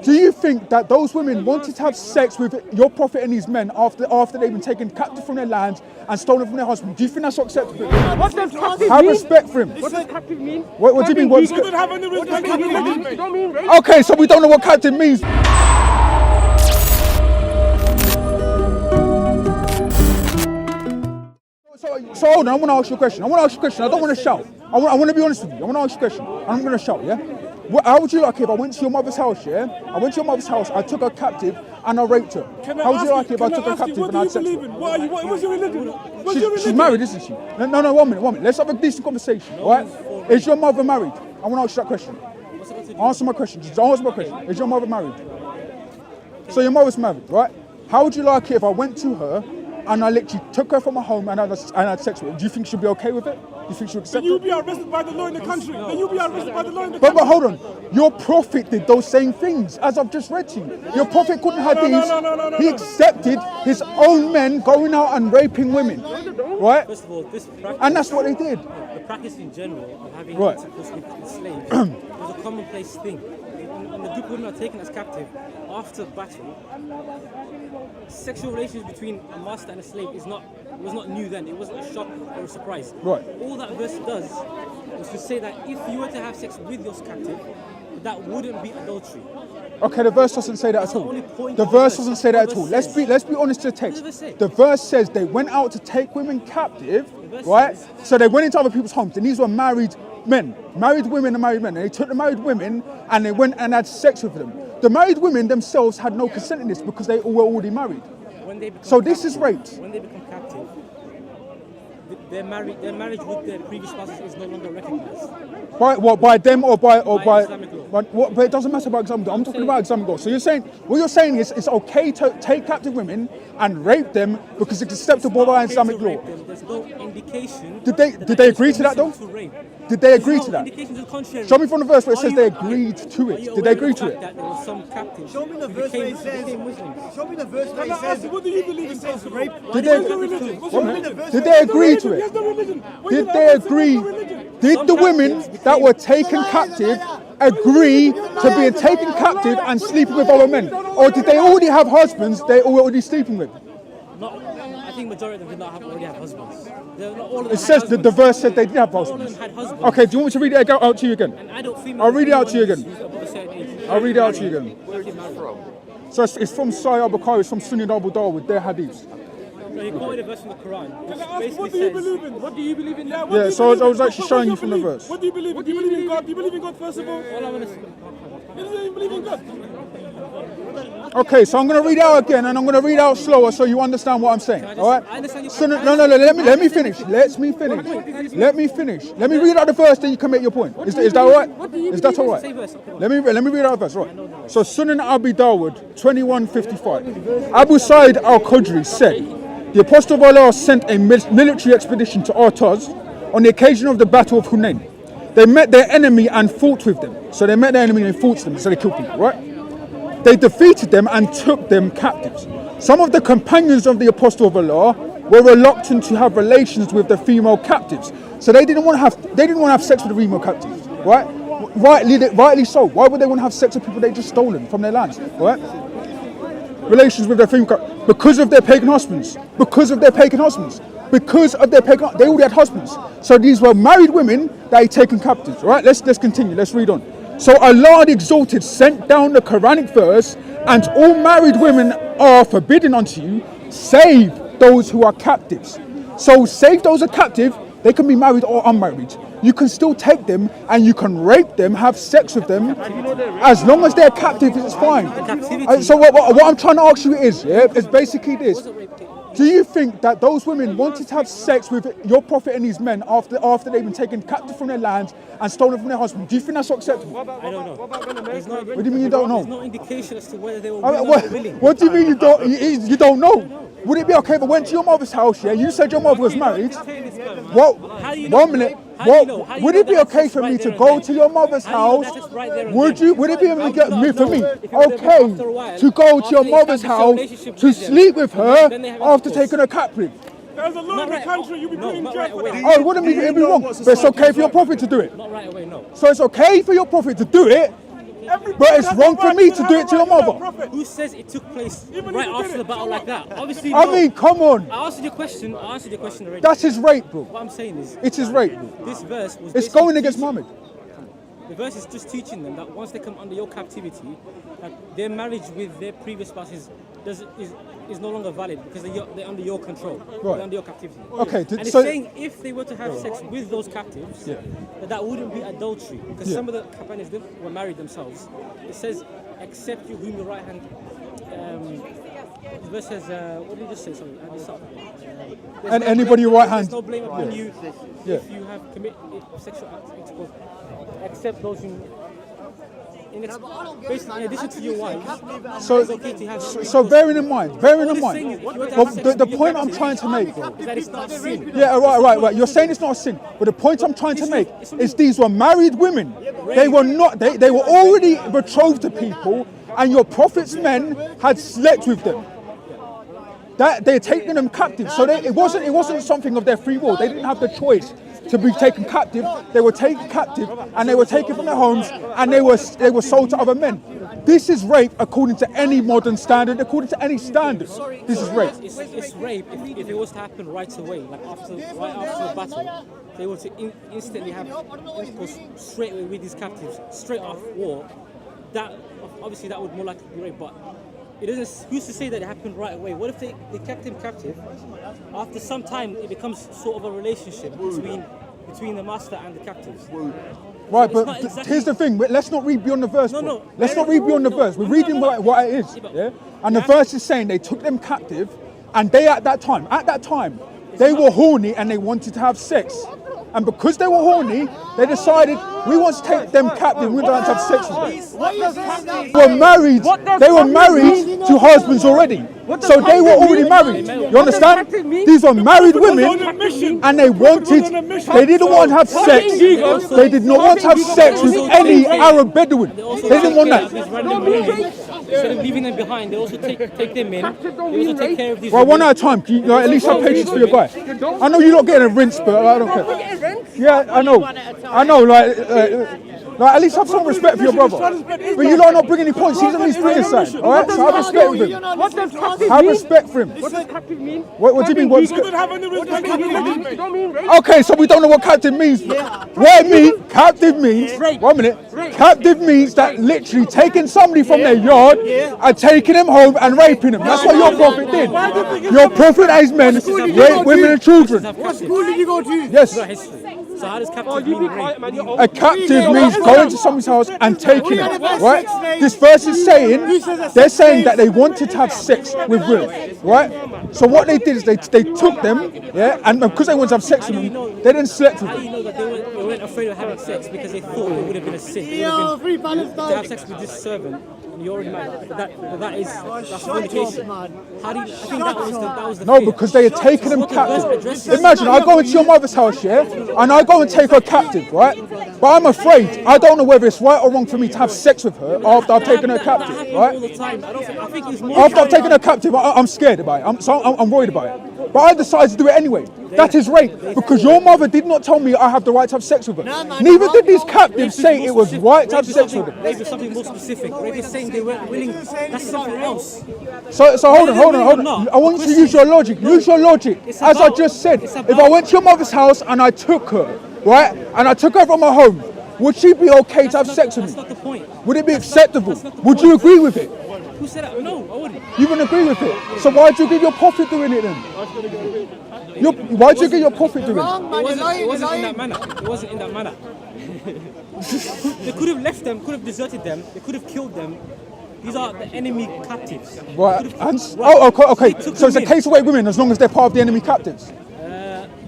Do you think that those women wanted to have sex with your prophet and his men after they've been taken captive from their lands and stolen from their husbands? Do you think that's acceptable? What does captive mean? Have respect for him. What does captive mean? What do you mean? You don't have any respect for religion. You don't mean rape? Okay, so we don't know what captive means. So hold on, I want to ask you a question. I don't want to shout. I want to be honest with you. I want to ask you a question. I'm going to shout, yeah? How would you like it if I went to your mother's house, yeah? I went to your mother's house, I took her captive and I raped her. How would you like it if I took her captive and I had sex with her? What's your religion? She's married, isn't she? No, 1 minute. Let's have a decent conversation, all right? Is your mother married? I want to ask you that question. Answer my question. Just answer my question. Is your mother married? So your mother's married, right? How would you like it if I went to her and I literally took her from her home and I had sex with her? Do you think she'd be okay with it? Do you think she'd accept it? Then you'll be arrested by the law in the country. But hold on. Your prophet did those same things, as I've just read to you. Your prophet couldn't have these. He accepted his own men going out and raping women, right? First of all, this practice, and that's what they did. The practice in general of having Right. intercourse with slaves was a commonplace thing. When the group of women are taken as captive after battle, sexual relations between a master and a slave was not new then. It wasn't a shock or a surprise. Right. All that verse does was to say that if you were to have sex with your captive, that wouldn't be adultery. Okay, the verse doesn't say that at all. the only point The of the verse verse. doesn't say that The at all. verse Let's be honest to the text. What does the verse say? The verse says they went out to take women captive, verse right? says- So they went into other people's homes, and these were married men, married women and married men. And they took the married women and they went and had sex with them. The married women themselves had no consent in this because they were already married. When they become So this is rape. When they become captive, their marriage with their previous spouses is no longer recognized. By them or by Islamic law. but it doesn't matter about Islamic law. I'm talking about Islamic law. So what you're saying is it's okay to take captive women and rape them because it's acceptable by Okay Islamic to law. rape them. There's no indication. Did they agree to that though? To rape. Did they agree to that? Indication to the contrary. Show me from the verse where it Are says you- they agreed to are it. you Did aware they of agree the to fact it? that there were some captives Show me the who verse where became it says. Muslims? Show me the verse where Can I it ask says. you, what do you believe in? It says rape. Did What's your religion? What's your they? religion? Did they agree to Yes, it? the religion. Did they agree? Did the women that were taken captive agree to being taken captive and sleeping with other men, or did they already have husbands they were already sleeping with? I think majority of them did not already have husbands. They're not all of them It says that the verse said they did have All of them husbands. had husbands. Okay, do you want me to read it out to you again? An adult female. I'll read it out to you again. who's above a certain age. I'll read it out to you again. Where is it from? So it's from Sahih al-Bukhari, it's from Sunan Abu Dawud with their hadiths. No, he quoted a verse from the Quran. Which Can I ask, basically what do you says, believe in? What do you believe in? Yeah, so I was actually showing you from the verse. What do you believe in? Do you believe in God? Do you believe in God first of all? all I'm gonna say. Do you believe in God? Okay, so I'm going to read it out again, and I'm going to read it out slower so you understand what I'm saying. All right? I understand your So point. no. Let me finish. Let me finish. Let me read out the verse, then you can make your point. Is that all right? Is that all Say right? verse. Okay, Let me read out the verse. Right. So Sunan Abi Dawud 21:55. Abu Sa'id al-Khudri said, "The Apostle of Allah sent a military expedition to Artaz on the occasion of the Battle of Hunain. They met their enemy and fought with them. So they met their enemy and fought them. So they killed people, right? They defeated them and took them captives. Some of the companions of the Apostle of Allah were reluctant to have relations with the female captives. So they didn't want to have sex with the female captives, right? Rightly so. Why would they want to have sex with people they just stolen from their lands, right? Relations with their female captives because of their pagan husbands. They already had husbands. So these were married women that had taken captives, right? Let's continue. Let's read on. So Allah the Exalted sent down the Quranic verse, and all married women are forbidden unto you, save those who are captives. So save those who are captive, they can be married or unmarried. You can still take them and you can rape them, have sex with them, as long as they're captive, it's fine. So what I'm trying to ask you is basically this. Do you think that those women wanted to have sex with your prophet and his men after they've been taken captive from their lands and stolen from their husbands? Do you think that's acceptable? I don't know. What do you mean you don't know? There's no indication as to whether they were willing or not willing. What do you mean you don't know? Would it be okay if I went to your mother's house, yeah? You said your mother was married. What? How do you know? 1 minute. How do you know? How do you Would know it be that okay that's for right me there to and go then? to your mother's How do you know house? that that's right there and Would then? you? Would it be How do you not for me know? If it was okay after a while, to go to your after they mother's established a house relationship to with them, sleep with her then they have after intercourse? taking her captive? There's a law in Not the right- country. You'll be no, put in not jail right for away. that. Oh, it wouldn't be wrong, but it's okay for your prophet to do it. Not right away, no. So it's okay for your prophet to do it, But it's wrong for me to do it to your mother. Who says it took place right after the battle like that? Obviously, I no. mean, come on. I answered your question. Already. That's his rape, bro. What I'm saying is, It is rape. this verse was. It's basically going against teaching- Muhammad. The verse is just teaching them that once they come under your captivity, that their marriage with their previous spouses is no longer valid because they're under your control. Right. They're under your captivity. Okay, And it's so- saying if they were to have sex with those captives, that wouldn't be adultery because some of the companions were married themselves. It says, "Except you whom your right hand." The verse says, "What did you just say? Sorry, I just saw. And anybody your right hand. There's no blame upon you Yeah. if you have committed sexual intercourse, except those who. Basically, in addition to your wives, So, it's okay to have. so bearing in mind, What I'm saying is, if you were to have well, sex the with your point I'm captive, trying to make, bro. is that it's not a sin. Yeah, right. You're saying it's not a sin, but the point I'm trying to make is these were married women. They were not. They were already betrothed to people, and your prophet's men had slept with them. That they're taking them captive. So it wasn't something of their free will. They didn't have the choice to be taken captive. They were taken captive, and they were taken from their homes, and they were sold to other men. This is rape according to any modern standard, according to any standard. This is rape. It's rape if it was to happen right away, like right after the battle. They were to instantly have intercourse straight away with these captives, straight off war. That obviously that would more likely be rape, but it doesn't. Who's to say that it happened right away? What if they kept him captive? After some time, it becomes sort of a relationship between the master and the captives. Right, It's but not exactly- here's the thing. Let's not read beyond the verse. No, bro. no. Let's not read beyond the verse. We're reading what it is. Yeah. And the verse is saying they took them captive, and they at that time, they were horny and they wanted to have sex. And because they were horny, they decided we want to take them captive. We don't have to have sex with them. They were married to husbands already. So they were already married. You understand? These were married women, and they didn't want to have sex. They did not want to have sex with any Arab Bedouin. They didn't want that. Instead of leaving them behind, they also take them in. They also take care of these. Well, one at a time. Can you at least have patience for your guy? I know you're not getting a rinse, but I don't care. Yeah, I know. Like, at least have some respect for your brother. But you lot are not bringing any points. He's on his bringing side. Alright? So have respect with him. What does captive Have mean? respect for him. What does captive mean? What do you mean? What's You don't have any respect for religion. You don't mean rape? Okay, so we don't know what captive means. What it means, captive means, 1 minute, captive means that literally taking somebody from their yard and taking them home and raping them. That's what your prophet did. Your prophet and his men rape women and children. What school did you go to? Yes. History. So how does captive mean rape? A captive means going to someone's house and taking them, right? This verse is saying, they're saying that they wanted to have sex with women, right? So what they did is they took them, yeah, and because they wanted to have sex with them, they didn't slept with How do you them. know that they weren't afraid of having sex because they thought it would have been a sin? It would have been, to have sex with this servant, and you're already married. That's fornication. How do you? I think that was the No, fear. because they had taken them What the verse captive. addresses- Imagine I go into your mother's house, yeah, and I go and take her captive, right? But I'm afraid, I don't know whether it's right or wrong for me to have sex with her after I've taken her That captive, happens all right? the time. I think it's more. After I've taken her captive, I'm scared about it. I'm worried about it. But I decided to do it anyway. That is rape, because your mother did not tell me I have the right to have sex with her. Neither did these captives say it was right to have sex with them. Rape is something more specific. Rape is saying they weren't willing. That's something else. So hold on. I want you to use your logic. Use your logic. As I just said, if I went to your mother's house and I took her, right, and I took her from her home, would she be okay to have sex with That's me? not the point. Would it be acceptable? Would you agree with it? Who said that? No, I wouldn't. You wouldn't agree with it. So why'd you give your prophet doing it then? Why'd you give your prophet doing it? It wasn't in that manner. It wasn't in that manner. They could have left them, could have deserted them, they could have killed them. These are the enemy captives. Right. They could And, have- okay. They took So it's a them in. case away women as long as they're part of the enemy captives.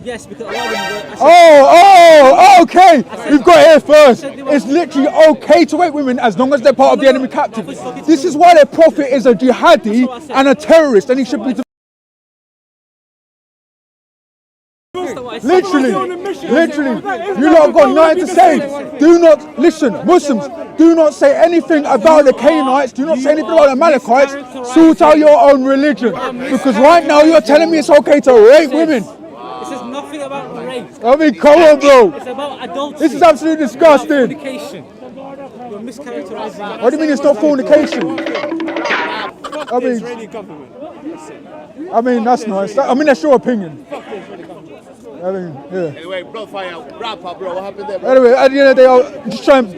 Yes, because a lot of them were. Okay. We've got it here first. It's literally okay to rape women as long as they're part of the enemy captives. This is why their prophet is a jihadi and a terrorist, and he should be. Literally, you lot have got nothing to say. Do not listen, Muslims. Do not say anything about the Canaanites. Do not say anything about the Amalekites. Sort out your own religion, because right now you're telling me it's okay to rape women. It says nothing about rape. I mean, come on, bro. It's about adultery. This is absolutely disgusting. Fornication. You're mischaracterizing. What do you mean it's not fornication? Fuck I the mean- Israeli government. I mean, that's nice. I mean, that's your opinion. I mean, yeah. Anyway, Bloodfire, wrap up, bro. What happened there, bro? Anyway, at the end of the day, I'll just try and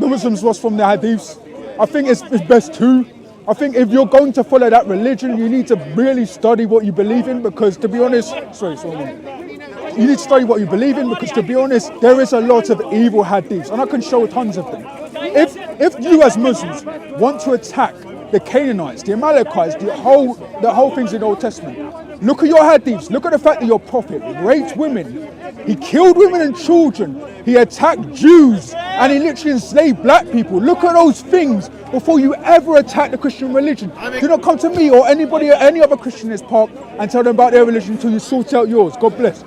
the Muslims was from the hadiths. I think it's best too. I think if you're going to follow that religion, you need to really study what you believe in, because to be honest, you need to study what you believe in, because to be honest, there is a lot of evil hadiths, and I can show tons of them. If you as Muslims want to attack the Canaanites, the Amalekites, the whole things in the Old Testament, look at your hadiths. Look at the fact that your prophet raped women. He killed women and children. He attacked Jews, and he literally enslaved black people. Look at those things before you ever attack the Christian religion. Do not come to me or anybody or any other Christian in this park and tell them about their religion until you sort out yours. God bless.